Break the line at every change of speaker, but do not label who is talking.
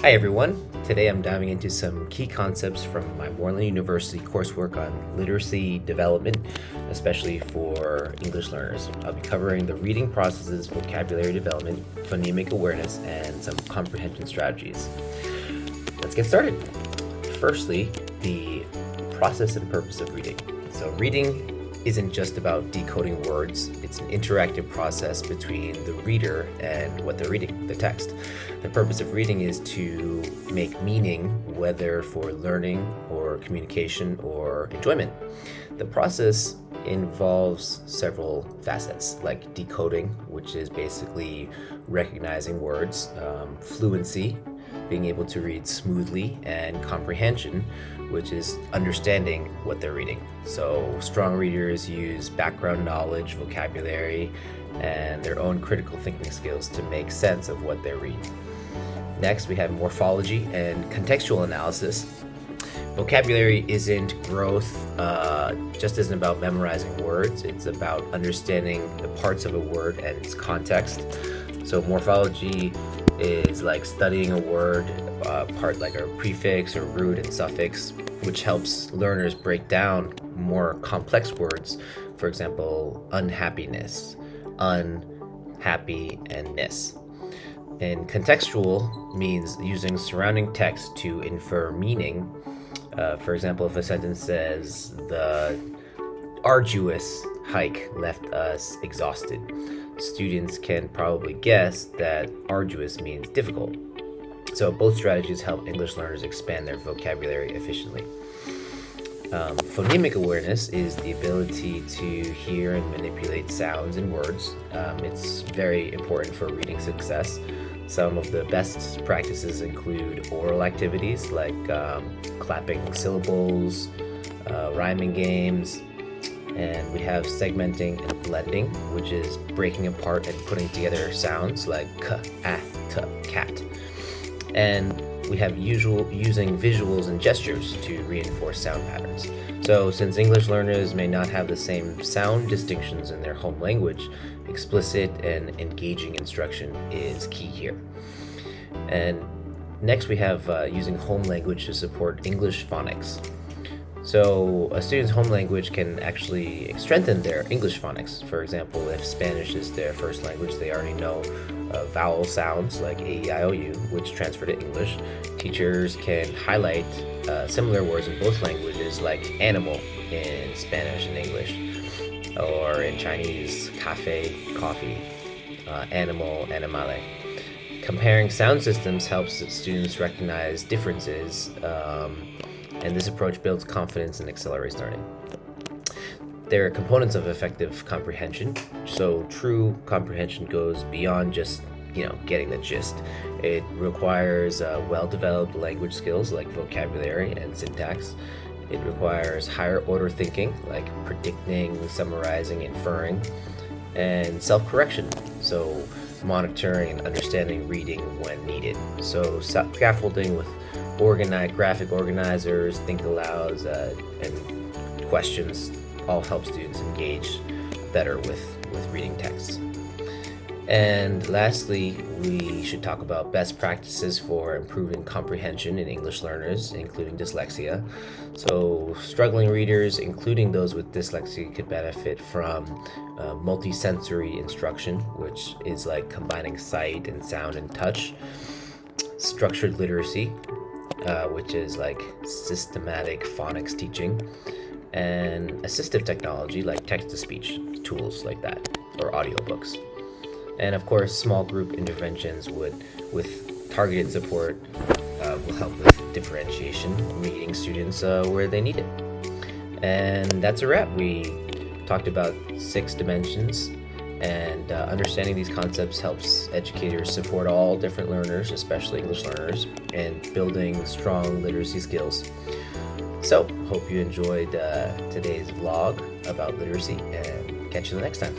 Hi everyone. Today I'm diving into some key concepts from my Moreland University coursework on literacy development, especially for English learners. I'll be covering the reading processes, vocabulary development, phonemic awareness, and some comprehension strategies. Let's get started. Firstly, the process and purpose of reading. So reading isn't just about decoding words, it's an interactive process between the reader and what they're reading, the text. The purpose of reading is to make meaning, whether for learning or communication or enjoyment. The process involves several facets, like decoding, which is basically recognizing words, fluency, being able to read smoothly, and comprehension, which is understanding what they're reading. So strong readers use background knowledge, vocabulary, and their own critical thinking skills to make sense of what they're reading. Next, we have morphology and contextual analysis. Vocabulary isn't growth, just isn't about memorizing words. It's about understanding the parts of a word and its context. So morphology is like studying a word, part like a prefix or root and suffix, which helps learners break down more complex words. For example, unhappiness, unhappy, and ness. And contextual means using surrounding text to infer meaning. For example, if a sentence says, "The arduous hike left us exhausted," students can probably guess that arduous means difficult. So both strategies help English learners expand their vocabulary efficiently. Phonemic awareness is the ability to hear and manipulate sounds in words. It's very important for reading success. Some of the best practices include oral activities like clapping syllables, rhyming games, and we have segmenting and blending, which is breaking apart and putting together sounds like k, a, t, cat. And we have using visuals and gestures to reinforce sound patterns. So since English learners may not have the same sound distinctions in their home language, explicit and engaging instruction is key here. And next we have using home language to support English phonics. So a student's home language can actually strengthen their English phonics. For example, if Spanish is their first language, they already know vowel sounds like A, E, I, O, U, which transfer to English. Teachers can highlight similar words in both languages, like animal in Spanish and English, or in Chinese, cafe, coffee, animal, animale. Comparing sound systems helps students recognize differences, and this approach builds confidence and accelerates learning. There are components of effective comprehension. So true comprehension goes beyond just getting the gist. It requires well-developed language skills like vocabulary and syntax. It requires higher order thinking like predicting, summarizing, inferring, and self-correction. So monitoring and understanding reading when needed. So scaffolding with graphic organizers, think alouds, and questions all help students engage better with reading texts. And lastly, we should talk about best practices for improving comprehension in English learners, including dyslexia. So struggling readers, including those with dyslexia, could benefit from multisensory instruction, which is like combining sight and sound and touch. Structured literacy, which is like systematic phonics teaching, and assistive technology like text-to-speech tools like that, or audiobooks. And of course, small group interventions with targeted support will help with differentiation, meeting students where they need it. And that's a wrap. We talked about 6 dimensions, and understanding these concepts helps educators support all different learners, especially English learners, and building strong literacy skills. So, hope you enjoyed today's vlog about literacy, and catch you the next time.